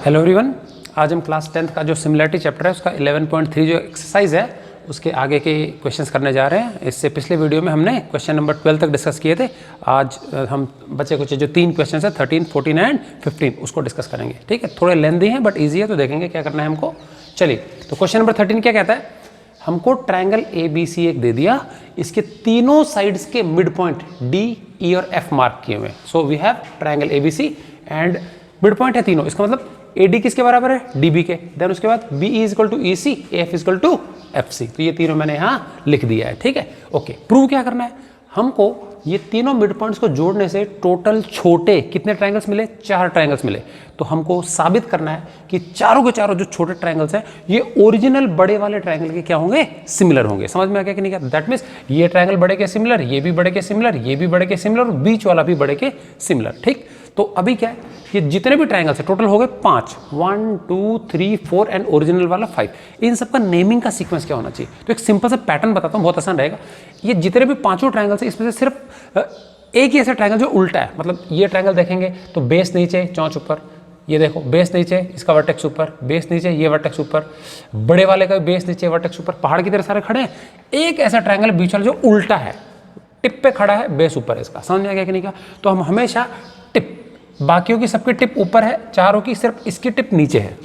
Hello everyone, आज हम class 10th का जो सिमिलरिटी चैप्टर है उसका 11.3 जो एक्सरसाइज है उसके आगे के क्वेश्चंस करने जा रहे हैं। इससे पिछले वीडियो में हमने क्वेश्चन नंबर 12 तक डिस्कस किए थे। आज हम बच्चे कुछ जो 3 क्वेश्चन है 13, 14 एंड 15 उसको डिस्कस करेंगे। ठीक है, थोड़े लेंथी हैं बट ईजी है, तो देखेंगे क्या करना है हमको। चलिए, तो क्वेश्चन नंबर 13 क्या कहता है, हमको ट्रायंगल ABC एक दे दिया, इसके तीनों साइड्स के मिड पॉइंट D, E और F मार्क किए हुए। So we have triangle ABC and mid point है तीनों, इसका मतलब AD किसके बराबर है, DB के। देन उसके बाद BE equal to EC, AF equal to FC। तो ये तीनों मैंने यहाँ लिख दिया है। ठीक है, ओके। प्रूव क्या करना है, हमको ये तीनों मिड पॉइंट्स को जोड़ने से टोटल छोटे कितने ट्रायंगल्स मिले, 4 ट्रायंगल्स मिले। तो हमको साबित करना है कि चारों के चारों जो छोटे ट्रायंगल्स हैं ये ओरिजिनल बड़े वाले ट्रायंगल के क्या होंगे, सिमिलर होंगे। समझ में आ गया कि नहीं? क्या दैट मीन्स ये ट्रायंगल बड़े के सिमिलर, ये भी बड़े के सिमिलर, ये भी बड़े के सिमिलर और बीच वाला भी बड़े के सिमिलर। ठीक, तो अभी क्या है, ये जितने भी ट्रायंगल्स है टोटल हो गए 5, 1 2 3 4 एंड ओरिजिनल वाला 5। इन सबका नेमिंग का सीक्वेंस क्या होना चाहिए, तो एक सिंपल सा पैटर्न बताता हूँ, बहुत आसान रहेगा। ये जितने भी 5 ट्रायंगल्स है इसमें से सिर्फ एक ही ऐसा ट्रायंगल जो उल्टा है, मतलब ये ट्रायंगल देखेंगे तो बेस नीचे चौंच ऊपर, ये देखो बेस नीचे इसका वर्टेक्स ऊपर, बेस नीचे ये वर्टेक्स ऊपर, बड़े वाले का बेस नीचे वर्टेक्स ऊपर, पहाड़ की तरह सारे खड़े हैं। एक ऐसा ट्रायंगल बीच वाला जो उल्टा है, टिप पे खड़ा है, बेस ऊपर है इसका। समझ में आ गया कि नहीं? क्या, तो हम हमेशा टिप, बाकियों की सबकी टिप ऊपर है, चारों की सिर्फ इसकी टिप नीचे है,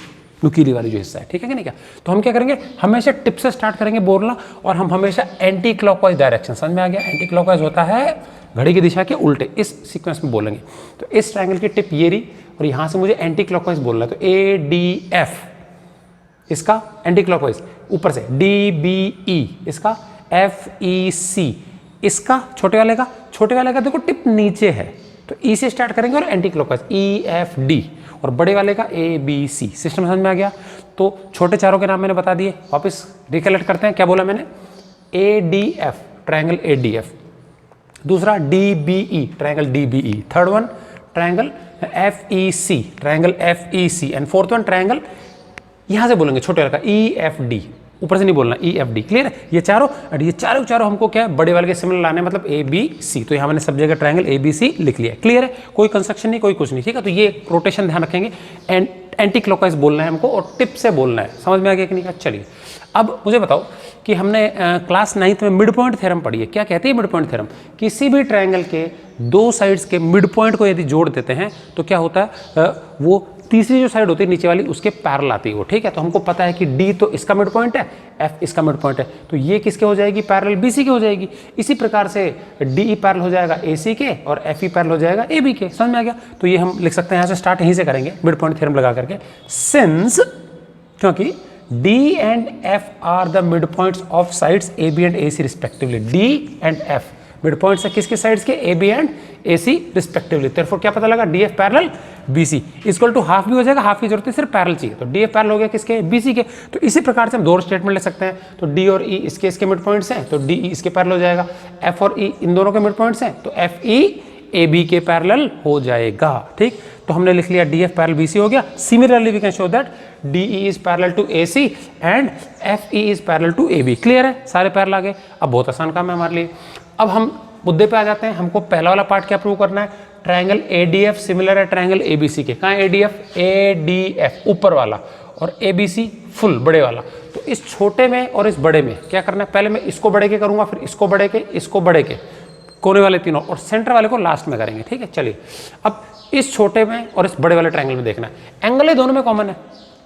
नुकीली वाली जो हिस्सा है। ठीक है कि नहीं? क्या, तो हम क्या करेंगे, हमेशा टिप से स्टार्ट करेंगे बोलना, और हम हमेशा एंटी क्लॉकवाइज डायरेक्शन, समझ में आ गया? एंटी क्लॉकवाइज होता है घड़ी की दिशा के उल्टे, इस सीक्वेंस में बोलेंगे। तो इस ट्रायंगल की टिप ये रही और यहाँ से मुझे एंटी क्लॉकवाइज बोलना है, तो ADF इसका एंटी क्लॉकवाइज, ऊपर से DBE इसका, FEC इसका, छोटे वाले का देखो टिप नीचे है तो E से स्टार्ट करेंगे और एंटी क्लॉकवाइज EFD, और बड़े वाले का ABC। सिस्टम समझ में आ गया? तो छोटे चारों के नाम मैंने बता दिए, वापस रिकलेक्ट करते हैं। क्या बोला मैंने, ADF ट्रायंगल ADF, दूसरा DBE triangle DBE, third one triangle FEC triangle FEC, and fourth one triangle यहां से बोलेंगे छोटे वाले का EFD, ऊपर से नहीं बोलना, EFD। क्लियर है? ये चारों हमको क्या है, बड़े वाले के सिमिलर लाने, मतलब ABC। तो यहाँ मैंने सब जगह ट्रायंगल ABC लिख लिया। क्लियर है? कोई कंस्ट्रक्शन नहीं, कोई कुछ नहीं। ठीक है, तो ये रोटेशन ध्यान रखेंगे, एंड एंटी क्लॉकवाइज बोलना है हमको और टिप से बोलना है। समझ में आ गया कि नहीं? चलिए, अब मुझे बताओ कि हमने क्लास 9th में मिड पॉइंट थ्योरम पढ़ी है। क्या कहती है मिड पॉइंट थ्योरम? किसी भी ट्रायंगल के 2 साइड्स के मिड पॉइंट को यदि जोड़ देते हैं तो क्या होता है, वो तीसरी जो साइड होती है नीचे वाली उसके पैरेलल आती है वो। ठीक है, तो हमको पता है कि D तो इसका मिड पॉइंट है, F इसका मिड पॉइंट है, तो ये किसके हो जाएगी, पैरेलल BC के हो जाएगी। इसी प्रकार से DE पैरेलल हो जाएगा AC के और FE पैरेलल हो जाएगा AB के। समझ में आ गया? तो ये हम लिख सकते हैं, यहाँ से स्टार्ट यहीं से करेंगे मिड पॉइंट थ्योरम लगा करके, सिंस क्योंकि D and F are the midpoints of sides AB and AC respectively। D and F mid points है किसके साइड्स के, AB and AC respectively. therefore क्या पता लगा, DF parallel BC equal to half भी हो जाएगा, हाफ की जरूरत है, सिर्फ पैरेलल चाहिए, तो DF पैरेलल हो गया किसके, BC के। तो इसी प्रकार से हम 2 और स्टेटमेंट ले सकते हैं, तो D और E इसके मिड पॉइंट्स हैं तो DE इसके पैरेलल हो जाएगा, F और E इन दोनों के मिड पॉइंट्स हैं तो FE AB के पैरेलल हो जाएगा। ठीक, तो हमने लिख लिया DF पैरेलल BC हो गया। Similarly we can show that DE is parallel to AC and FE is parallel to AB। Clear है? सारे पैरेलल आ गए। अब बहुत आसान काम है हमारे लिए। अब हम मुद्दे पे आ जाते हैं, हमको पहला वाला पार्ट क्या प्रूव करना है, ट्रायंगल ADF सिमिलर है ट्रायंगल ABC के। कहाँ ADF ऊपर वाला और ABC फुल बड़े वाला। तो इस छोटे में और इस बड़े में क्या करना है, पहले मैं इसको बड़े के करूंगा, फिर इसको बड़े के, इसको बड़े के, कोने वाले तीनों, और सेंटर वाले को लास्ट में करेंगे। ठीक है, चलिए अब इस छोटे में और इस बड़े वाले ट्रायंगल में देखना है, एंगल दोनों में कॉमन है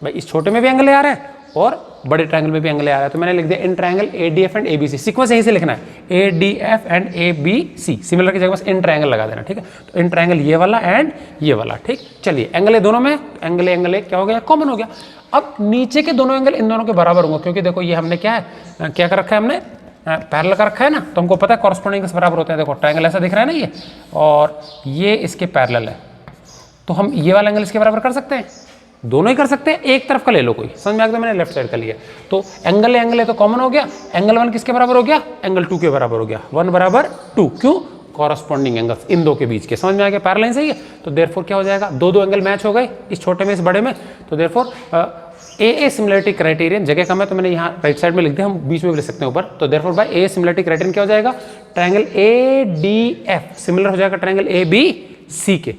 भाई, इस छोटे में भी एंगल आ रहा है और बड़े ट्रायंगल में भी एंगल आ रहा है। तो मैंने लिख दिया in triangle ADF and ABC, sequence यहीं से लिखना है, ADF एंड ABC, सिमिलर की जगह बस इन ट्रायंगल लगा देना। ठीक है, तो इन ट्रायंगल ये वाला एंड ये वाला। ठीक, चलिए एंगल दोनों में, एंगल क्या हो गया, कॉमन हो गया। अब नीचे के दोनों एंगल इन दोनों के बराबर होंगे, क्योंकि देखो ये हमने क्या है, क्या कर रखा है, हमने पैरेलल कर रखा है ना, तो हमको पता है कॉरस्पॉन्डिंग बराबर होते हैं। देखो ट्रायंगल ऐसा दिख रहा है ना ये, और ये इसके पैरेलल है, तो हम ये वाला एंगल इसके बराबर कर सकते हैं, दोनों ही कर सकते हैं, एक तरफ का ले लो कोई। समझ में आ गया? मैंने लेफ्ट साइड का लिया, तो एंगल है तो कॉमन हो गया, एंगल 1 किसके बराबर हो गया, एंगल 2 के बराबर हो गया, 1 बराबर 2। क्यों? कॉरस्पॉन्डिंग एंगल्स इन दो के बीच के। समझ में आ गया? पैरेलल सही है, तो देयरफॉर क्या हो जाएगा, दो एंगल मैच हो गए, इस छोटे में इस बड़े में, तो देयरफॉर AA सिमिलरिटी क्राइटेरियन, जगह कम है तो मैंने यहाँ राइट साइड में लिख दिया, हम बीच में भी लिख सकते हैं ऊपर। तो therefore by AA similarity criterion क्या हो जाएगा, ट्रायंगल ADF सिमिलर हो जाएगा ट्रायंगल ABC के।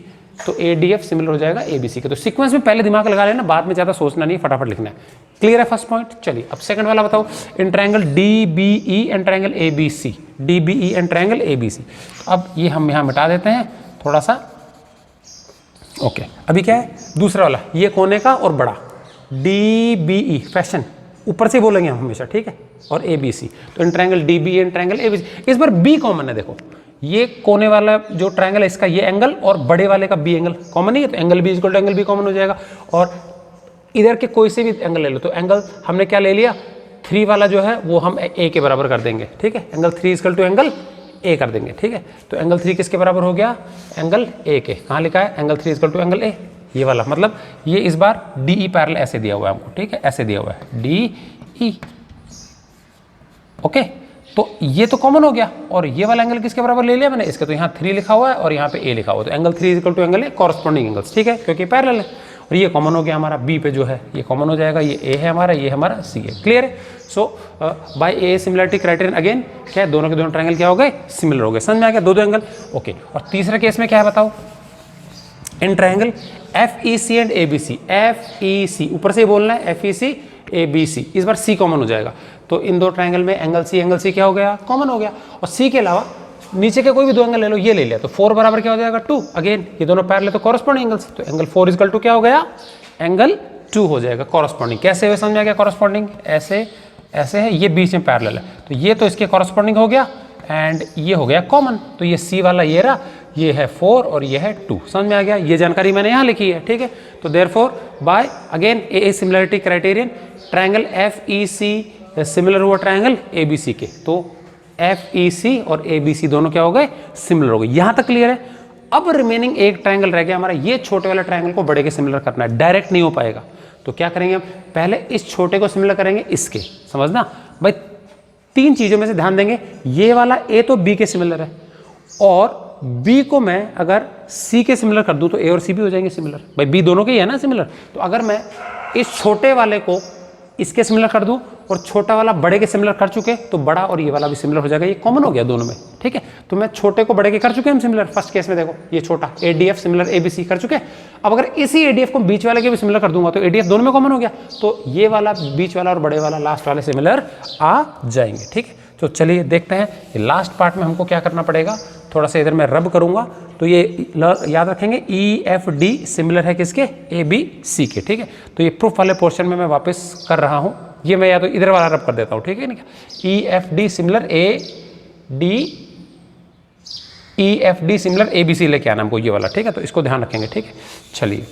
तो ADF सिमिलर हो जाएगा ABC के। तो सीक्वेंस में पहले दिमाग लगा लेना, बाद में ज़्यादा सोचना नहीं, फटाफट लिखना है। क्लियर है फर्स्ट पॉइंट? चलिए अब सेकंड वाला बताओ। In triangle DBE and triangle ABC, DBE and triangle ABC। अब ये हम यहाँ मिटा देते हैं थोड़ा सा। ओके, अभी क्या है दूसरा वाला, ये कोने का और बड़ा DBE, फैशन ऊपर से बोलेंगे हम हमेशा, ठीक है, और ABC। तो in triangle DBE and triangle ABC, इस बार B कॉमन है। देखो ये कोने वाला जो ट्रायंगल है इसका ये एंगल और बड़े वाले का B एंगल कॉमन नहीं है, तो angle B equal to angle B common हो जाएगा। और इधर के कोई से भी एंगल ले लो, तो एंगल हमने क्या ले लिया, 3 वाला जो है वो हम A के बराबर कर देंगे, ठीक है, angle 3 equal to angle A कर देंगे, ठीक है। तो एंगल 3 किसके बराबर हो गया, एंगल A के। कहाँ लिखा है, angle 3 equal to angle A, ये वाला। मतलब ये इस बार DE पैरेलल ऐसे दिया हुआ है हमको, ठीक है, ऐसे दिया हुआ है DE। ओके, तो ये तो कॉमन हो गया। और ये वाला एंगल किसके बराबर ले लिया मैंने, इसके तो यहाँ 3 लिखा हुआ है और यहाँ पे A लिखा हुआ है, तो angle 3 equal to angle A corresponding angles, ठीक है, क्योंकि पैरेलल है। और ये कॉमन हो गया हमारा B पे जो है, ये कॉमन हो जाएगा, ये A है हमारा, ये हमारा C है। क्लियर है? So by A similarity criterion again क्या है, दोनों के दोनों ट्रायंगल क्या हो गए, सिमिलर हो गए। समझ में आ गया, दो एंगल। ओके, और तीसरे केस में क्या है बताओ, in triangle FEC and ABC, FEC ऊपर से ही बोलना है, FEC ABC, इस बार C कॉमन हो जाएगा। तो इन दो ट्रायंगल में एंगल C क्या हो गया, कॉमन हो गया। और C के अलावा नीचे के कोई भी दो एंगल ले लो, ये ले लिया, तो 4 बराबर क्या हो जाएगा 2। अगेन ये दोनों पैरेलल तो कॉरस्पॉन्डिंग एंगल्स, तो एंगल 4 इक्वल टू क्या हो गया, एंगल 2 हो जाएगा कॉरस्पॉन्डिंग। कैसे हुए समझ में आ गया, कॉरस्पॉन्डिंग ऐसे ऐसे है, ये बीच में पैरेलल है, तो ये तो इसके कॉरस्पॉन्डिंग हो गया एंड ये हो गया कॉमन। तो ये C वाला ये रहा, ये है 4 और ये है 2। समझ में आ गया, ये जानकारी मैंने यहाँ लिखी है, ठीक है। तो therefore by again A similarity criterion triangle FEC similar हुआ ट्रायंगल ABC के, तो FEC और ABC दोनों क्या हो गए, सिमिलर हो गए। यहाँ तक क्लियर है। अब रिमेनिंग एक ट्रायंगल रह गया हमारा, ये छोटे वाले ट्रायंगल को बड़े के सिमिलर करना है, डायरेक्ट नहीं हो पाएगा। तो क्या करेंगे हम, पहले इस छोटे को सिमिलर करेंगे इसके, समझना भाई, 3 चीजों में से ध्यान देंगे। ये वाला A तो B के सिमिलर है, और B को मैं अगर C के सिमिलर कर दूं तो A और C भी हो जाएंगे सिमिलर। भाई B दोनों के ही है ना सिमिलर। तो अगर मैं इस छोटे वाले को इसके सिमिलर कर दूं और छोटा वाला बड़े के सिमिलर कर चुके, तो बड़ा और ये वाला भी सिमिलर हो जाएगा, ये कॉमन हो गया दोनों में, ठीक है। तो मैं छोटे को बड़े के कर चुके हम सिमिलर, फर्स्ट केस में देखो ये छोटा ADF सिमिलर ABC कर चुके। अब अगर इसी ADF को बीच वाले के भी सिमिलर कर दूंगा तो ADF दोनों में कॉमन हो गया, तो ये वाला बीच वाला और बड़े वाला लास्ट वाले सिमिलर आ जाएंगे, ठीक है। तो चलिए देखते हैं लास्ट पार्ट में हमको क्या करना पड़ेगा। थोड़ा सा इधर मैं रब करूंगा, तो ये याद रखेंगे EFD सिमिलर है किसके, ABC के, ठीक है। तो ये प्रूफ वाले पोर्शन में मैं वापस कर रहा हूं, ये मैं या तो इधर वाला रब कर देता हूं, ठीक है नहीं, EFD similar EFD similar ABC लेके आना हमको ये वाला, ठीक है। तो इसको ध्यान रखेंगे, ठीक है। चलिए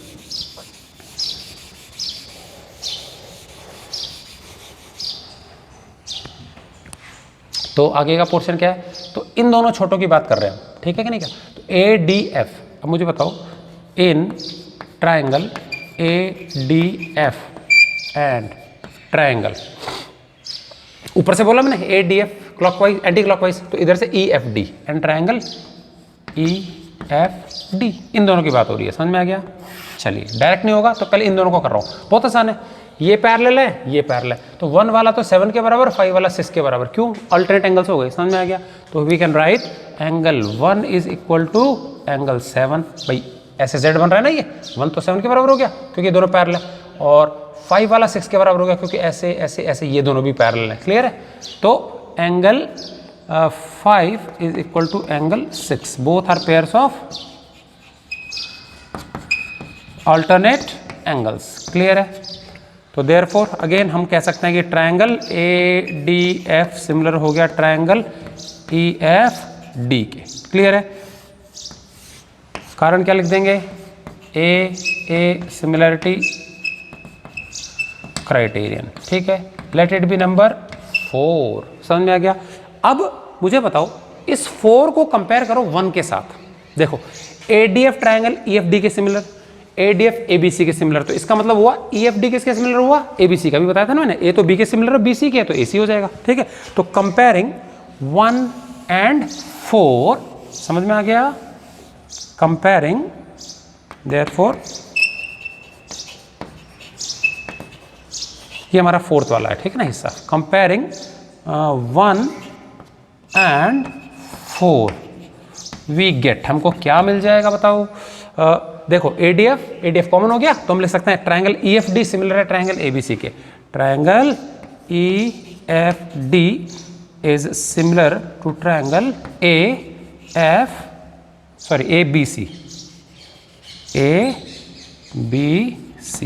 तो आगे का पोर्शन क्या है, तो इन दोनों छोटों की बात कर रहे हैं हम, ठीक है कि नहीं क्या। तो ADF, अब मुझे बताओ in triangle ADF and triangle, ऊपर से बोला मैंने ADF क्लॉकवाइज एंटी क्लॉकवाइज, तो इधर से EFD एंड ट्रायंगल EFD, इन दोनों की बात हो रही है। समझ में आ गया। चलिए डायरेक्ट नहीं होगा तो पहले इन दोनों को कर रहा हूँ, बहुत आसान है। ये पैरेलल है, ये पैरेलल है, तो 1 वाला तो 7 के बराबर, 5 वाला 6 के बराबर, क्यों, अल्टरनेट एंगल्स हो गए। समझ में आ गया। तो we can write angle 1 is equal to angle 7। भाई ऐसे Z बन रहा है ना, ये 1 तो 7 के बराबर हो गया क्योंकि दोनों पैरेलल है, और 5 वाला 6 के बराबर हो गया क्योंकि ऐसे ऐसे ऐसे ये दोनों भी पैरेलल है। क्लियर है। तो angle 5 is equal to angle 6, both are pairs of alternate angles. Clear है। तो देयरफॉर अगेन हम कह सकते हैं कि ट्रायंगल ADF सिमिलर हो गया ट्रायंगल EFD के। क्लियर है। कारण क्या लिख देंगे, A सिमिलरिटी क्राइटेरियन, ठीक है। Let it be number 4। समझ में आ गया। अब मुझे बताओ इस 4 को कंपेयर करो 1 के साथ। देखो ADF ट्रायंगल EFD के सिमिलर, ADF ABC के सिमिलर, तो इसका मतलब हुआ EFD किसके सिमिलर हुआ, ABC का भी बताया था ना मैंने। A तो B के सिमिलर है, BC के, तो AC हो जाएगा, ठीक है। तो कंपेयरिंग 1 एंड 4, समझ में आ गया। कंपेयरिंग देयरफॉर ये हमारा 4th वाला है, ठीक है ना हिस्सा। कंपेयरिंग 1 एंड 4 वी गेट, हमको क्या मिल जाएगा बताओ। देखो एडीएफ कॉमन हो गया तो हम लिख सकते हैं ट्रायंगल ईएफडी सिमिलर है ट्रायंगल एबीसी के। Triangle EFD is similar to triangle ABC.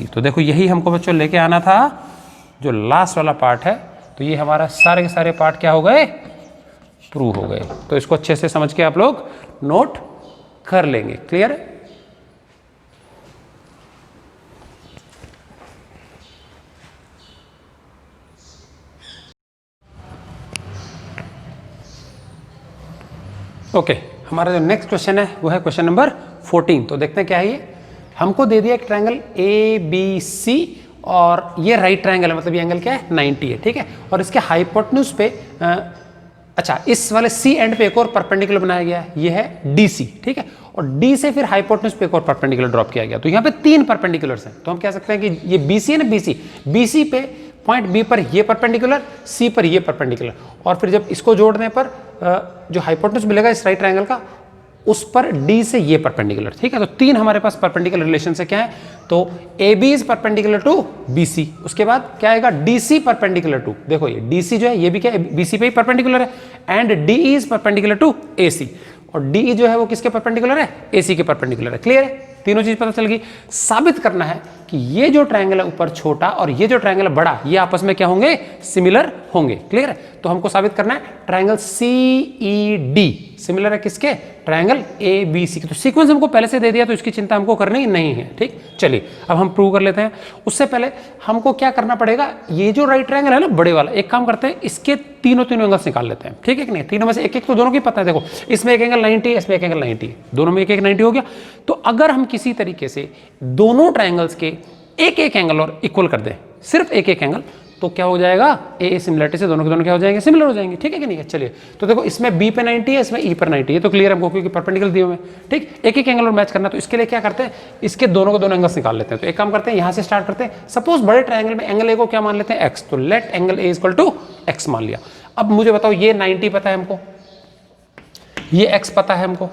तो देखो यही हमको बच्चों लेके आना था, जो लास्ट वाला पार्ट है। तो ये हमारा सारे के सारे पार्ट क्या हो गए, प्रूव हो गए। तो इसको अच्छे से समझ के आप लोग नोट कर लेंगे। क्लियर है? ओके, हमारा जो नेक्स्ट क्वेश्चन है वो है क्वेश्चन नंबर 14। तो देखते हैं क्या है ये। हमको दे दिया एक ट्रायंगल ए बी सी और ये राइट ट्रायंगल है, मतलब ये एंगल क्या है 90 है, ठीक है। और इसके हाइपोटेन्यूज पे अच्छा इस वाले सी एंड पे एक और परपेंडिकुलर बनाया गया है, ये है डी सी, ठीक है। और डी से फिर हाइपोटेन्यूज पे एक और परपेंडिकुलर ड्रॉप किया गया। तो यहाँ पे 3 परपेंडिकुलर्स हैं। तो हम कह सकते हैं कि ये बीसी है ना, बीसी पे पॉइंट बी पर ये परपेंडिकुलर, सी पर ये परपेंडिकुलर, और फिर जब इसको जोड़ने पर जो हाइपोटेन्यूज मिलेगा इस राइट ट्रायंगल का उस पर डी से ये परपेंडिकुलर, ठीक है। तो 3 हमारे पास परपेंडिकुलर रिलेशन से क्या है, तो A B is perpendicular to B C. उसके बाद क्या आएगा, डी सी परपेंडिकुलर टू, देखो ये डी सी जो है ये भी क्या है बी सी पे ही परपेंडिकुलर है, and D is perpendicular to A C, और डी जो है वो किसके परपेंडिकुलर है, ए सी के परपेंडिकुलर है। क्लियर है? तीनों चीज पता चल गई। साबित करना है कि ये जो ट्रायंगल है ऊपर छोटा और ये जो ट्रायंगल है बड़ा, ये आपस में क्या होंगे, सिमिलर होंगे। क्लियर है? तो हमको साबित करना है triangle C E D similar है किसके, ट्रायंगल ए बी सी के। तो सीक्वेंस हमको पहले से दे दिया तो इसकी चिंता हमको करनी नहीं है, ठीक। चलिए अब हम प्रूव कर लेते हैं। उससे पहले हमको क्या करना पड़ेगा, ये जो राइट ट्रायंगल है ना बड़े वाला, एक काम करते हैं इसके तीनों एंगल्स निकाल लेते हैं, ठीक है कि नहीं। तीनों में से एक एक तो दोनों की पता है। देखो इसमें एक एंगल 90 है, इसमें एक एंगल 90 है, दोनों में एक एक 90 हो गया। तो अगर हम किसी तरीके से दोनों ट्रायंगल्स के एक एक एंगल और इक्वल कर दें, सिर्फ एक एक एंगल, तो क्या हो जाएगा, ए सिमिलरिटी से दोनों के दोनों क्या हो जाएंगे, सिमिलर हो जाएंगे, ठीक है कि नहीं है। चलिए तो देखो इसमें बी पे 90 है, इसमें ई पर 90 है, तो क्लियर हमको क्योंकि परपेंडिकुलर दिए हुए हैं, ठीक। एक एक एंगल और मैच करना, तो इसके लिए क्या करते हैं, इसके दोनों को दोनों एंगल्स निकाल लेते हैं। तो एक काम करते हैं यहाँ से स्टार्ट करते हैं। सपोज बड़े ट्रायंगल में एंगल ए को क्या मान लेते हैं, एक्स, तो let angle A equal to X मान लिया। अब मुझे बताओ ये 90 पता है हमको, ये एक्स पता है हमको,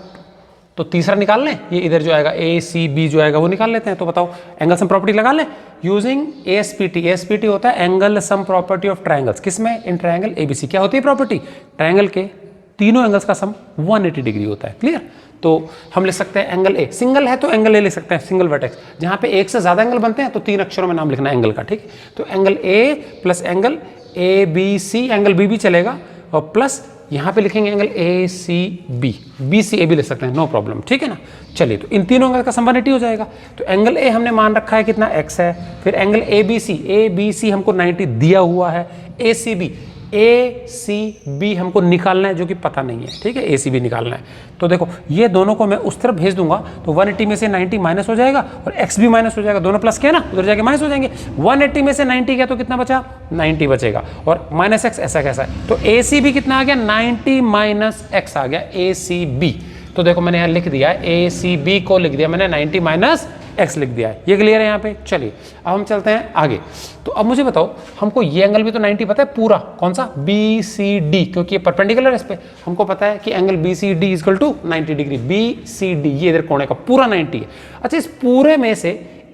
तो तीसरा निकाल लें, ये इधर जो आएगा ए सी बी जो आएगा वो निकाल लेते हैं। तो बताओ एंगल सम प्रॉपर्टी लगा लें यूजिंग एएसपीटी। एएसपीटी होता है angle sum property of triangles, किसमें, इन ट्रायंगल एबीसी। क्या होती है प्रॉपर्टी, ट्रायंगल के तीनों एंगल्स का सम 180 डिग्री होता है। क्लियर? तो हम लिख सकते हैं एंगल ए, सिंगल है तो एंगल ए लिख सकते हैं, सिंगल वर्टेक्स। जहां पे एक से ज्यादा एंगल बनते हैं तो 3 अक्षरों में नाम लिखना है एंगल का, ठीक। तो angle A plus angle A B C, angle B भी चलेगा, और प्लस यहाँ पे लिखेंगे angle A C B, B C A भी लिख सकते हैं, नो प्रॉब्लम, ठीक है ना। चलिए तो इन तीनों एंगल का सम 180 हो जाएगा। तो एंगल ए हमने मान रखा है कितना, एक्स है। फिर एंगल ए बी सी हमको 90 दिया हुआ है। ए सी बी हमको निकालना है जो कि पता नहीं है, ठीक है, ए सी बी निकालना है। तो देखो ये दोनों को मैं उस तरफ भेज दूंगा तो 180 में से 90 माइनस हो जाएगा और एक्स भी माइनस हो जाएगा, दोनों प्लस किया ना, उधर जाके माइनस हो जाएंगे। 180 में से 90 गया तो कितना बचा, 90 बचेगा, और माइनस एक्स ऐसा कैसा है, तो ए सी बी कितना आ गया, 90 माइनस एक्स आ गया, ए सी बी। तो देखो मैंने यहाँ लिख दिया है, ए सी बी को लिख दिया मैंने 90 माइनस एक्स लिख दिया है, ये क्लियर है यहाँ पे। चलिए अब हम चलते हैं आगे। तो अब मुझे बताओ, हमको ये एंगल भी तो 90 पता है पूरा, कौन सा, बी सी डी, क्योंकि ये परपेंडिकुलर है इस पे। हमको पता है कि angle B C D equal to 90 degree, B C D ये इधर कोने का पूरा 90 है। अच्छा इस पूरे में से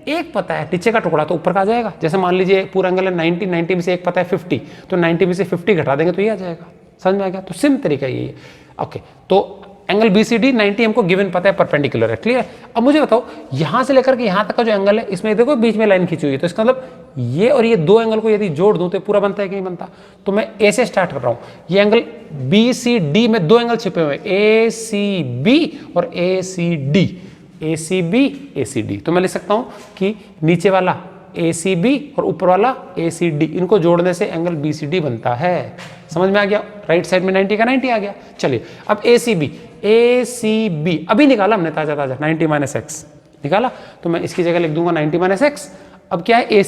एक पता है, नीचे का टुकड़ा तो ऊपर का आ जाएगा। जैसे मान लीजिए पूरा एंगल है 90 में से एक पता है 50, तो 90 में से 50 घटा देंगे तो ये आ जाएगा। समझ में आ गया? तो सिंपल तरीका ये है। ओके, तो एंगल बी सी डी 90 हमको गिवन पता है, परपेंडिकुलर है। क्लियर? अब मुझे बताओ यहां से लेकर के यहां तक का जो एंगल है, इसमें देखो बीच में लाइन खींची हुई है, तो इसका मतलब ये और ये दो एंगल को यदि जोड़ दूं तो पूरा बनता है कि नहीं बनता। तो मैं ए से स्टार्ट कर रहा हूं, ये एंगल बी सी डी में दो एंगल छिपे हुए, ए सी बी और ए C D, A C B A C D. तो मैं लिख सकता हूं कि नीचे वाला ए सी बी और ऊपर वाला ए सी डी, इनको जोड़ने से एंगल बी सी डी बनता है। समझ में आ गया? राइट साइड में 90 का 90 आ गया। चलिए अब ए सी बी अभी निकाला हमने ताजा 90 माइनस एक्स निकाला, तो मैं इसकी जगह लिख दूंगा 90 माइनस एक्स। अब क्या है, ए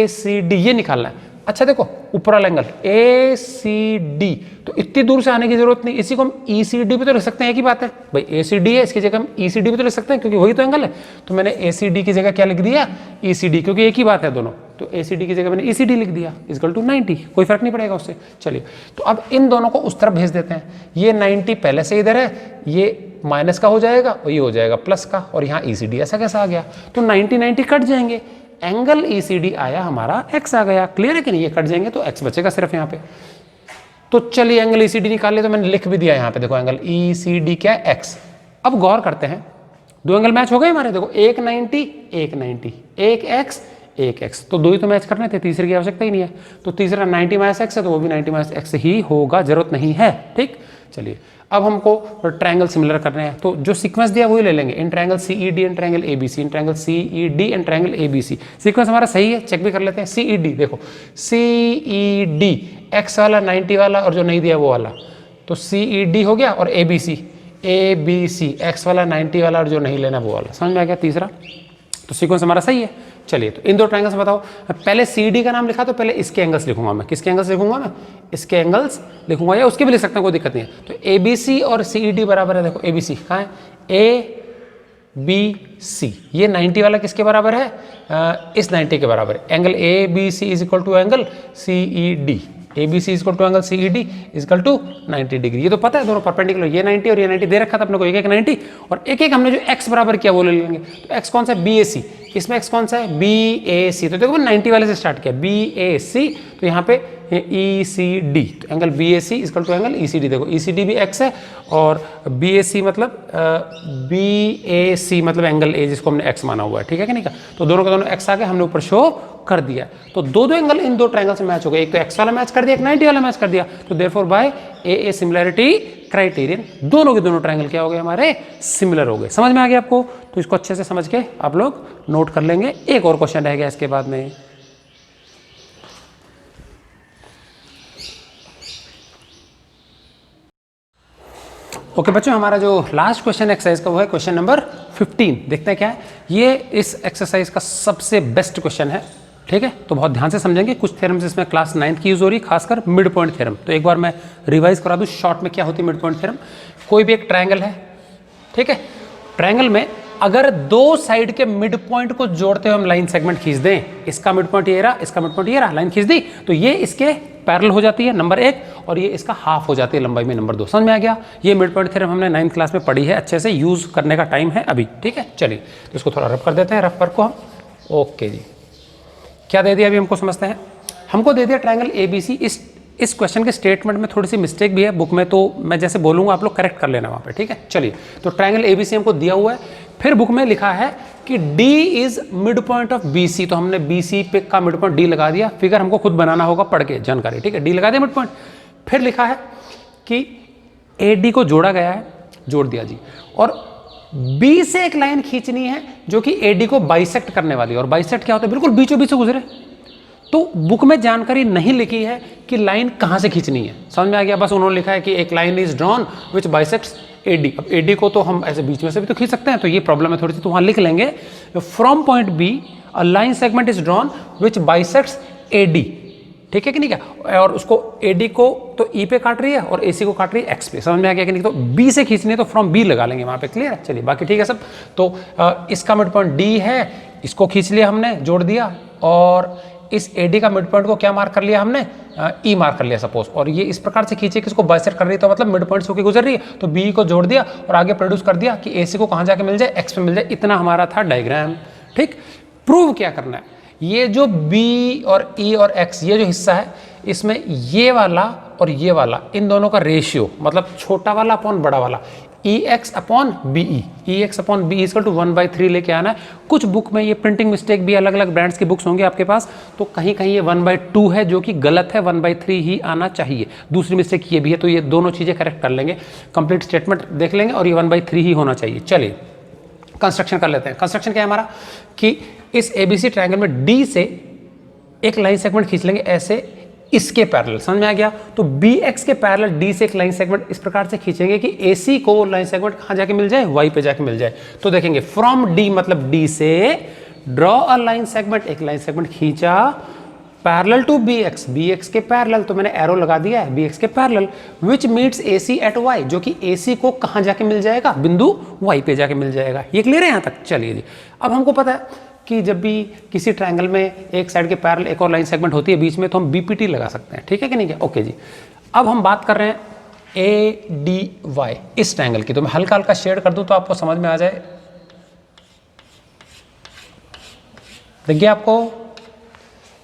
सी डी ये निकालना है। अच्छा देखो ऊपर वाला एंगल ए सी डी, तो इतनी दूर से आने की जरूरत नहीं, इसी को हम ई सी डी भी तो लिख सकते हैं, एक ही बात है भाई, ए सी डी है इसकी जगह हम ई सी डी भी तो लिख सकते हैं क्योंकि वही तो एंगल है। तो मैंने ए सी डी की जगह क्या लिख दिया, ई सी डी, क्योंकि एक ही बात है दोनों, तो ए सी डी की जगह मैंने ई सी डी लिख दिया इक्वल टू 90, कोई फर्क नहीं पड़ेगा उससे। चलिए तो अब इन दोनों को उस तरफ भेज देते हैं, ये 90 पहले से इधर है, ये माइनस का हो जाएगा और ये हो जाएगा प्लस का, और यहाँ ई सी डी ऐसा कैसा आ गया, तो 90 कट जाएंगे, एंगल ई सी डी आया हमारा एक्स आ गया, क्लियर है कि नहीं, ये कट जाएंगे तो एक्स बचेगा सिर्फ यहाँ पे। तो चलिए एंगल ई सी डी निकाल लिया, तो मैंने लिख भी दिया यहाँ पे, देखो एंगल ई सी डी क्या है, एक्स। अब गौर करते हैं, दो एंगल मैच हो गए हमारे, देखो एक 90 एक 90, एक एक्स एक एक्स, तो दो ही तो मैच करने थे, तीसरे की आवश्यकता ही नहीं है, तो तीसरा 90 माइनस एक्स है तो वो भी 90 माइनस एक्स ही होगा, जरूरत नहीं है। ठीक, चलिए अब हमको ट्रायंगल सिमिलर करने हैं, तो जो सीक्वेंस दिया वही ले लेंगे, in triangle C E D and triangle A B C, in triangle C E D and triangle A B C. Sequence हमारा सही है, चेक भी कर लेते हैं। सी ई डी, देखो सी ई डी एक्स वाला 90 वाला और जो नहीं दिया वो वाला, तो सी ई डी हो गया, और ए बी सी एक्स वाला 90 वाला और जो नहीं लेना वो वाला, समझ में आ गया तीसरा, तो सीक्वेंस हमारा सही है। चलिए तो इन दो ट्रायंगल्स बताओ, पहले सी डी का नाम लिखा तो पहले इसके एंगल्स लिखूंगा मैं, किसके एंगल्स लिखूंगा मैं, इसके एंगल्स लिखूंगा, या उसके भी लिख सकता हूं, कोई दिक्कत नहीं है। तो ए बी सी और सी ई डी बराबर है, देखो ए बी सी कहाँ है, ए बी सी, ये 90 वाला किसके बराबर है, इस 90 के बराबर है, angle A B C is equal to angle C E D, A B C equal to angle C E D equal to 90 degree, ये तो पता है दोनों परपेंडिकुलर, ये 90 और ये 90 दे रखा था अपने को, एक 90 और एक हमने जो x बराबर किया वो ले लेंगे। तो x कौन सा है, बी ए सी, इसमें x कौन सा है, बी ए सी, तो देखो 90 वाले से स्टार्ट किया, बी ए सी, तो यहाँ पे ई सी डी, तो angle B A C equal to angle E C D, देखो ई सी डी भी x है और बी ए सी मतलब एंगल ए जिसको हमने x माना हुआ है, ठीक है कि नहीं का, तो दोनों का दोनों x आ गए, हमने ऊपर शो कर दिया, तो दो एंगल इन दो ट्रायंगल से मैच हो गए, एक तो x वाला मैच कर दिया, एक 90 वाला मैच कर दिया, तो therefore by A similarity criterion दोनों के दोनों ट्रायंगल क्या हो गए हमारे, सिमिलर हो गए। समझ में आ गया आपको, तो इसको अच्छे से समझ के आप लोग नोट कर लेंगे। एक और क्वेश्चन रह गया इसके बाद में, ओके बच्चों, हमारा जो लास्ट क्वेश्चन एक्सरसाइज का वो है क्वेश्चन नंबर 15, देखते हैं क्या है। ये इस एक्सरसाइज का सबसे बेस्ट क्वेश्चन है, ठीक है, तो बहुत ध्यान से समझेंगे। कुछ थ्योरम्स इसमें क्लास 9th की यूज हो रही है, खासकर मिड पॉइंट थ्योरम, तो एक बार मैं रिवाइज करा दूं शॉर्ट में क्या होती है मिड पॉइंट थ्योरम। कोई भी एक ट्रायंगल है, ठीक है, ट्रायंगल में अगर दो साइड के मिड पॉइंट को जोड़ते हुए हम लाइन सेगमेंट खींच दें, इसका मिड पॉइंट ये रहा, इसका मिड पॉइंट ये रहा, लाइन खींच दी, तो ये इसके पैरेलल हो जाती है नंबर 1 और ये इसका हाफ हो जाती है लंबाई में नंबर 2। समझ में आ गया, ये मिड पॉइंट थ्योरम हमने 9th क्लास में पढ़ी है, अच्छे से यूज करने का टाइम है अभी, ठीक है। चलिए तो इसको थोड़ा रफ कर देते हैं, रफ वर्क को हम, ओके जी। क्या दे दिया अभी हमको समझते हैं, हमको दे दिया ट्रायंगल ए बी सी। इस क्वेश्चन के स्टेटमेंट में थोड़ी सी मिस्टेक भी है बुक में, तो मैं जैसे बोलूंगा आप लोग करेक्ट कर लेना वहाँ पे, ठीक है। चलिए तो ट्रायंगल ए बी सी हमको दिया हुआ है, फिर बुक में लिखा है कि D is mid point of B C, तो हमने बी सी पे का मिड पॉइंट D लगा दिया, फिगर हमको खुद बनाना होगा पढ़ के जानकारी, ठीक है, D लगा दिया मिड पॉइंट। फिर लिखा है कि AD को जोड़ा गया है, जोड़ दिया जी, और B से एक लाइन खींचनी है जो कि AD को बाइसेक्ट करने वाली है, और बाइसेक्ट क्या होता है, बिल्कुल बीचों बीच से गुजरे। तो बुक में जानकारी नहीं लिखी है कि लाइन कहां से खींचनी है, समझ में आ गया, बस उन्होंने लिखा है कि एक line is drawn which bisects AD। अब AD को तो हम ऐसे बीच में से भी तो खींच सकते हैं, तो ये प्रॉब्लम है थोड़ी सी, तो वहां लिख लेंगे from point B a line segment is drawn which bisects AD, ठीक है कि नहीं क्या, और उसको AD को तो E पे काट रही है और AC को काट रही है X पे, समझ में आ गया कि नहीं। तो B से खींचनी है तो फ्रॉम B लगा लेंगे वहां पे, क्लियर है। चलिए बाकी ठीक है सब, तो इसका मिड पॉइंट D है, इसको खींच लिया हमने, जोड़ दिया, और इस AD का मिड पॉइंट को क्या मार्क कर लिया हमने, E मार्क कर लिया सपोज, और ये इस प्रकार से खींचे कि इसको बाइसेक्ट कर रही है, तो मतलब मिड पॉइंट से होकर गुजर रही है, तो B को जोड़ दिया और आगे प्रोड्यूस कर दिया कि AC को कहां जाके मिल जाए, X पे मिल जाए, इतना हमारा था डायग्राम, ठीक। प्रूव क्या करना है, ये जो B और E और X ये जो हिस्सा है, इसमें ये वाला और ये वाला, इन दोनों का रेशियो, मतलब छोटा वाला अपॉन बड़ा वाला, EX upon BE, EX upon BE equal to 1/3 लेके आना है। कुछ बुक में ये प्रिंटिंग मिस्टेक भी, अलग अलग ब्रांड्स की बुक्स होंगे आपके पास, तो कहीं कहीं ये 1/2 है जो कि गलत है, 1/3 ही आना चाहिए। दूसरी मिस्टेक ये भी है, तो ये दोनों चीज़ें करेक्ट कर लेंगे, कंप्लीट स्टेटमेंट देख लेंगे, और ये 1/3 ही होना चाहिए। चलिए कंस्ट्रक्शन कर लेते हैं। कंस्ट्रक्शन क्या है हमारा कि इस ABC ट्रायंगल में D से एक लाइन सेगमेंट खींच लेंगे ऐसे, इसके पैरेलल, समझ में आ गया। तो BX के पैरेलल D से एक लाइन सेगमेंट इस प्रकार से खींचेंगे कि AC को लाइन सेगमेंट कहां जाके मिल जाए, Y पे जाके मिल जाए। तो देखेंगे फ्रॉम D मतलब D से ड्रॉ अ लाइन सेगमेंट, एक लाइन सेगमेंट खींचा, पैरेलल टू बी एक्स के पैरेलल, तो मैंने एरो लगा दिया है बी एक्स के पैरेलल, which meets A C at Y, जो कि ए सी को कहाँ जाके मिल जाएगा, बिंदु वाई पे जाके मिल जाएगा। ये क्लियर है यहाँ तक? चलिए जी, अब हमको पता है कि जब भी किसी ट्रायंगल में एक साइड के पैरेलल एक और लाइन सेगमेंट होती है बीच में, तो हम बीपीटी लगा सकते हैं, ठीक है कि नहीं? ओके जी, अब हम बात कर रहे हैं ए डी वाई इस ट्रायंगल की, तो मैं हल्का हल्का शेड कर दूं तो आपको समझ में आ जाए। देखिए, आपको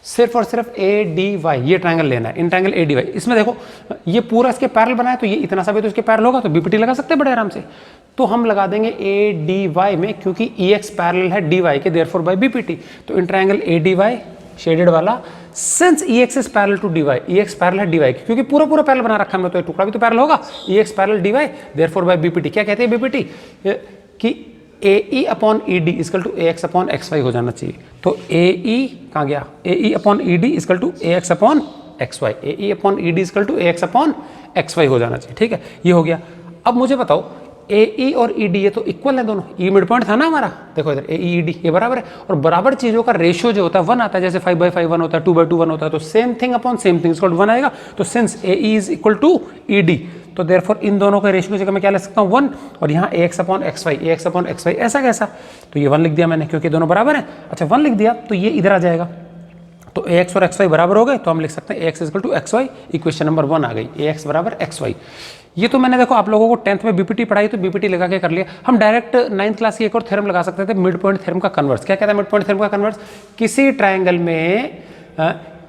सिर्फ और सिर्फ ए डी वाई ये ट्रायंगल लेना है, in triangle A D Y. इसमें देखो, ये पूरा इसके पैरेलल बना है, तो ये इतना सा भी तो इसके पैरेलल होगा, तो बीपीटी लगा सकते हैं बड़े आराम से। तो हम लगा देंगे ए डी वाई में, क्योंकि ई एक्स पैरेलल है डी वाई के, देयरफॉर बाय बीपीटी। तो in triangle A D Y shaded वाला, since E X is parallel to D Y, E X parallel है डी वाई, क्योंकि पूरा पूरा पैरेलल बना रखा है हमने, तो टुकड़ा भी तो पैरेलल होगा, E X parallel D Y, therefore by BPT. क्या कहते हैं बीपीटी? कि A E upon E D equal to A X upon X Y हो जाना चाहिए। तो ए ई कहाँ गया? A E upon E D equal to A X upon X Y, A E upon E D equal to A X upon X Y हो जाना चाहिए, ठीक है? ये हो गया। अब मुझे बताओ, ए ई और ई डी ये तो इक्वल है दोनों, ई मिड पॉइंट था ना हमारा, देखो इधर ए ई डी ये बराबर है, और बराबर चीज़ों का रेशियो जो होता है 1 आता है, जैसे 5/5 1 होता है, 2/2 1 होता है, तो same thing upon same thing equal to 1 आएगा। तो since A E is equal to E D, तो देयरफॉर इन दोनों के रेशियो की जगह मैं क्या ले सकता हूँ 1, और यहाँ ए एक्स अपॉन एक्स वाई, ए एक्स अपॉन एक्स वाई, ऐसा कैसा? तो ये 1 लिख दिया मैंने, क्योंकि दोनों बराबर हैं। अच्छा, 1 लिख दिया तो ये इधर आ जाएगा, तो ए एक्स और एक्स वाई बराबर हो गए, तो हम लिख सकते हैं A X equal to X Y, equation number 1 आ गई, ए एक्स बराबर एक्स वाई। ये तो मैंने देखो आप लोगों को 10th में बीपीटी पढ़ाई, तो बीपीटी लगा के कर लिया। हम डायरेक्ट 9th क्लास की एक और थ्योरम लगा सकते थे, मिड पॉइंट थ्योरम का कन्वर्स। क्या कहता है मिड पॉइंट थ्योरम का कन्वर्स? किसी ट्रायंगल में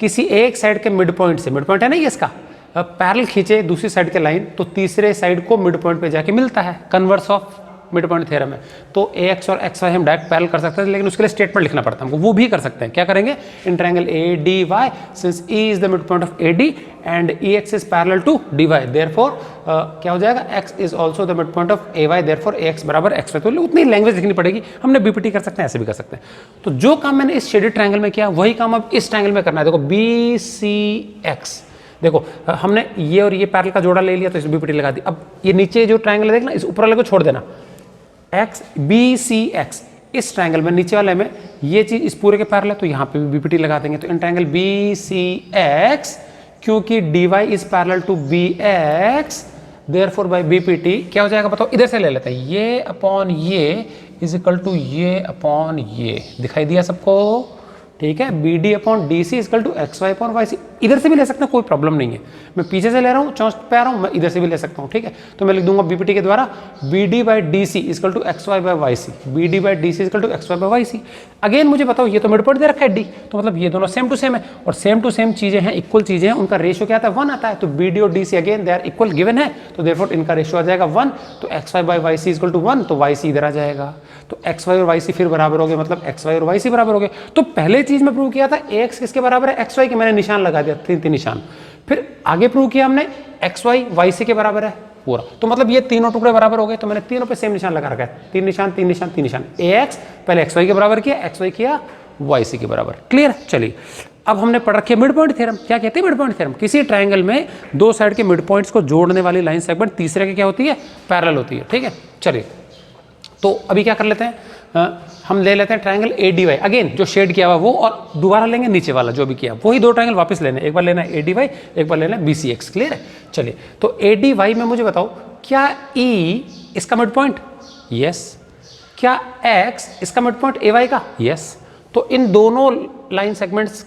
किसी एक साइड के मिड पॉइंट से, मिड पॉइंट है ना ये इसका, पैरेलल खींचे दूसरी साइड के लाइन, तो तीसरे साइड को मिड पॉइंट पे जाके मिलता है, converse of mid point theorem है। तो ए एक्स और एक्स वाई हम डायरेक्ट पैरेलल कर सकते हैं, लेकिन उसके लिए स्टेटमेंट लिखना पड़ता है हमको, वो भी कर सकते हैं। क्या करेंगे? In triangle A D Y, since E is the mid point of A D and E X is parallel to D Y, therefore क्या हो जाएगा? X is also the mid point of A Y, therefore A X बराबर X Y. तो उतनी language लिखनी पड़ेगी, हमने BPT कर सकते हैं, ऐसे भी कर सकते हैं। तो जो काम मैंने इस शेडेड ट्रायंगल में किया, वही काम अब इस ट्रायंगल में करना है। देखो बी सी एक्स, देखो हमने ये और ये पैरेलल का जोड़ा ले लिया, तो इस बीपीटी लगा दी। अब ये नीचे जो ट्रायंगल है देखना, इस ऊपर वाले को छोड़ देना, एक्स बी सी एक्स, इस ट्रायंगल में नीचे वाले में ये चीज इस पूरे के पैरेलल है, तो यहाँ पे भी बीपीटी लगा देंगे। तो in triangle B C X, क्योंकि D Y is parallel to B X, therefore by BPT क्या हो जाएगा बताओ? इधर से ले लेते हैं, ये अपॉन ये इज इक्वल टू ये अपॉन ये, दिखाई दिया सबको? ठीक है, B D upon D C equal to X Y upon Y C. इधर से भी ले सकते हैं, कोई प्रॉब्लम नहीं है। मैं पीछे से ले रहा हूँ, चौंस पे आ रहा हूँ, मैं इधर से भी ले सकता हूँ, ठीक है? तो मैं लिख दूंगा बीपीटी के द्वारा B D by D C equal to X Y by Y C, B D by D C equal to X Y by Y C. Again मुझे बताओ, ये तो मिड पॉइंट दे रखा है डी, तो मतलब ये दोनों सेम टू सेम है, और सेम टू सेम चीजें हैं, इक्वल चीजें हैं, उनका रेशियो क्या आता है? 1 आता है। तो बी डी और D C again they are equal given है, तो देयरफॉर इनका रेशियो आ जाएगा 1। तो X Y by Y C equal to 1, तो वाई सी इधर आ जाएगा। तो एक्स वाई और वाई सी फिर बराबर हो गए, मतलब एक्स वाई और वाई सी बराबर हो गए। तो पहले चीज में प्रूव किया था एक्स किसके बराबर है? एक्स वाई के, मैंने निशान लगा दिया, 3 निशान। फिर आगे प्रूव किया हमने एक्स वाई वाई सी के बराबर है पूरा, तो मतलब ये तीनों टुकड़े बराबर हो गए, तो मैंने तीनों पे सेम निशान लगा रखा है, 3 निशान 3 निशान 3 निशान। ए एक्स पहले एक्स वाई के बराबर किया, एक्स वाई किया वाई सी के बराबर। क्लियर? चलिए, अब हमने पढ़ रखी है मिड पॉइंट थ्योरम। क्या कहते हैं मिड पॉइंट थ्योरम? किसी ट्रायंगल में दो साइड के मिड पॉइंट्स को जोड़ने वाली लाइन सेगमेंट तीसरे के क्या होती है? पैरेलल होती है, ठीक है? चलिए, तो अभी क्या कर लेते हैं, हम ले लेते हैं triangle A D Y, again जो शेड किया हुआ वो, और दोबारा लेंगे नीचे वाला जो भी किया, वही दो ट्रायंगल वापस लेने, एक बार लेना है ए डी वाई, एक बार लेना है बी सी एक्स। क्लियर है? चलिए, तो ए डी वाई में मुझे बताओ, क्या ई इसका मिड पॉइंट? यस। क्या एक्स इसका मिड पॉइंट ए वाई का? यस। तो इन दोनों लाइन सेगमेंट्स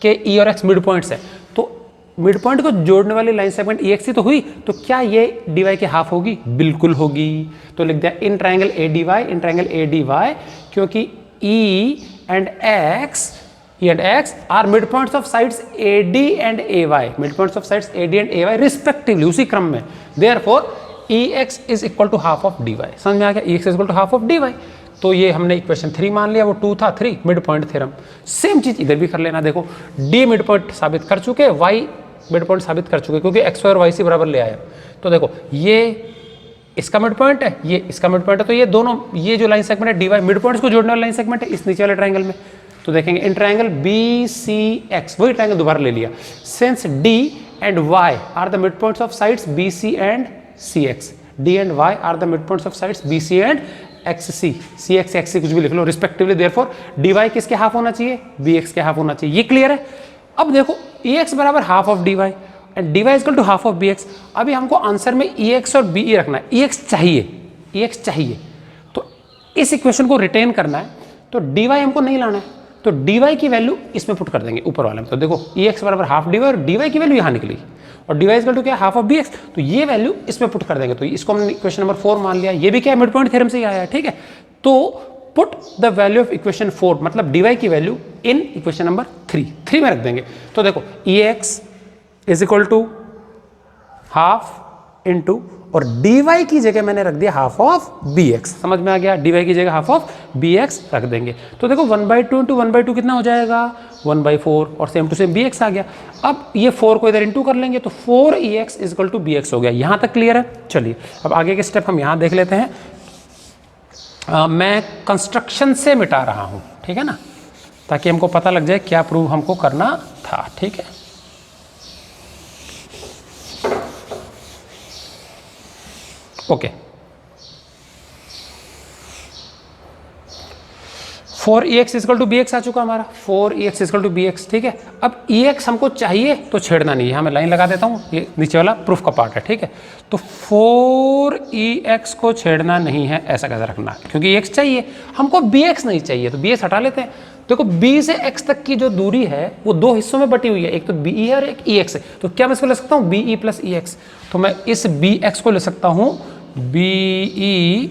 के ई और एक्स मिड पॉइंट्स है, तो मिड पॉइंट को जोड़ने वाली लाइन सेगमेंट ई एक्स ही तो हुई, तो क्या ये डी वाई के हाफ होगी? बिल्कुल होगी। तो लिख दिया in triangle A D Y, in triangle A D Y, क्योंकि E and X are mid points of sides A D and A Y, mid points of sides A D and A Y respectively, उसी क्रम में। Therefore E X is equal to half of D Y. समझ में आ गया? E X is equal to half of D Y. तो ये हमने इक्वेशन 3 मान लिया, वो 2 था 3, मिड पॉइंट थ्योरम। सेम चीज इधर भी कर लेना। देखो, डी मिड पॉइंट साबित कर चुके, वाई मिड पॉइंट साबित कर चुके, क्योंकि एक्स वाई और वाई सी बराबर ले आया। तो देखो, ये इसका मिड पॉइंट है, ये इसका मिड पॉइंट है, तो ये दोनों, ये जो लाइन सेगमेंट है डी वाई मिड पॉइंट्स को जोड़ने वाला लाइन सेगमेंट है इस नीचे वाले ट्रायंगल में। तो देखेंगे in triangle B C X, वही ट्रायंगल दोबारा ले लिया, since D and Y are the mid points of sides B C and C X, D and Y are the mid points of sides B C and X C, C X C कुछ भी लिख लो respectively. Therefore D Y किसके half होना चाहिए? B X के half होना चाहिए। ये क्लियर है? अब देखो Ex बराबर half of dy and dy equal to half of bx। अभी हमको आंसर में Ex और Be रखना है, Ex चाहिए, तो इस इक्वेशन को रिटेन करना है, तो dy हमको नहीं लाना है, तो dy की वैल्यू इसमें पुट कर देंगे ऊपर वाले में। तो देखो Ex बराबर हाफ dy और dy की वैल्यू यहाँ निकली और dy इक्वल टू क्या हाफ ऑफ bx, तो ये वैल्यू इसमें पुट कर देंगे। तो इसको हमने इक्वेशन नंबर 4 मान लिया, ये भी क्या मिड पॉइंट थ्योरम से ही आया है, ठीक है। तो put the value of equation 4 मतलब dy की वैल्यू इन इक्वेशन नंबर 3 में रख देंगे। तो देखो Ex is equal to half into और dy की जगह मैंने रख दिया हाफ ऑफ bx, समझ में आ गया, dy की जगह हाफ ऑफ bx रख देंगे। तो देखो 1/2 इंटू 1/2 कितना हो जाएगा 1/4 और सेम टू सेम bx आ गया। अब ये 4 को इधर इंटू कर लेंगे तो 4ex is equal to bx हो गया। यहाँ तक क्लियर है। चलिए अब आगे के स्टेप हम यहाँ देख लेते हैं। मैं कंस्ट्रक्शन से मिटा रहा हूँ, ठीक है ना, ताकि हमको पता लग जाए क्या प्रूव हमको करना था, ठीक है। Okay 4ex equal to bx आ चुका हमारा, 4ex इक्वल टू bx, ठीक है। अब ex हमको चाहिए तो छेड़ना नहीं है, यहाँ मैं लाइन लगा देता हूँ, ये नीचे वाला प्रूफ का पार्ट है, ठीक है। तो 4ex को छेड़ना नहीं है, ऐसा कैसे रखना है, क्योंकि x चाहिए हमको, bx नहीं चाहिए, तो bx हटा लेते हैं। देखो b से x तक की जो दूरी है वो दो हिस्सों में बटी हुई है, एक तो be है और एक ex है। तो क्या मैं इसको ले सकता हूँ be प्लस ex, तो मैं इस bx को ले सकता हूँ be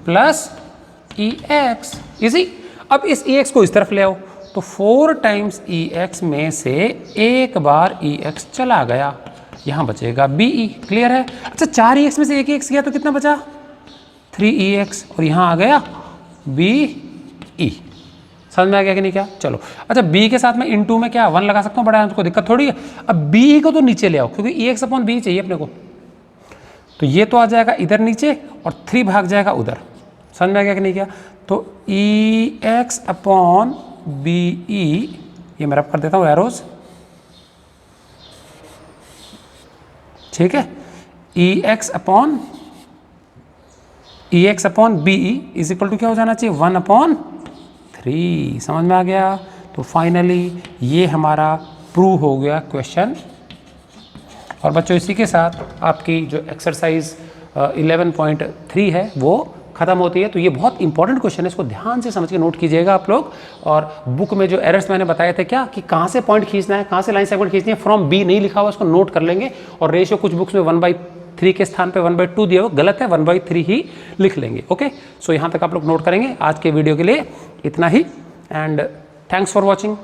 प्लस ex, इजी। अब इस ex को इस तरफ ले आओ, तो 4 टाइम्स ex में से एक बार ex चला गया, यहाँ बचेगा be, क्लियर है। अच्छा 4ex में से एक ex गया तो कितना बचा 3ex और यहाँ आ गया be, समझ में आ गया कि नहीं क्या। चलो अच्छा b के साथ में इनटू में क्या 1 लगा सकता हूँ, बड़ा कोई दिक्कत थोड़ी है। अब be को तो नीचे ले आओ क्योंकि ex अपॉन b चाहिए अपने को, तो ये तो आ जाएगा इधर नीचे और 3 भाग जाएगा उधर, समझ में आ गया कि नहीं क्या। तो ex अपॉन be, ये मैं रब कर देता हूँ एरोज, ठीक है। ex upon be is equal to क्या हो जाना चाहिए 1/3, समझ में आ गया। तो फाइनली ये हमारा प्रूव हो गया क्वेश्चन। और बच्चों इसी के साथ आपकी जो एक्सरसाइज 11.3 है वो ख़त्म होती है। तो ये बहुत इंपॉर्टेंट क्वेश्चन है, इसको ध्यान से समझ के नोट कीजिएगा आप लोग। और बुक में जो एरर्स मैंने बताए थे क्या कि कहाँ से पॉइंट खींचना है, कहाँ से लाइन सेगमेंट खींचनी है, फ्रॉम बी नहीं लिखा हुआ, उसको नोट कर लेंगे। और रेशियो कुछ बुक्स में 1/3 के स्थान पे 1/2 दिया हो, गलत है, 1/3 ही लिख लेंगे। ओके, सो यहाँ तक आप लोग नोट करेंगे। आज के वीडियो के लिए इतना ही एंड थैंक्स फॉर वॉचिंग।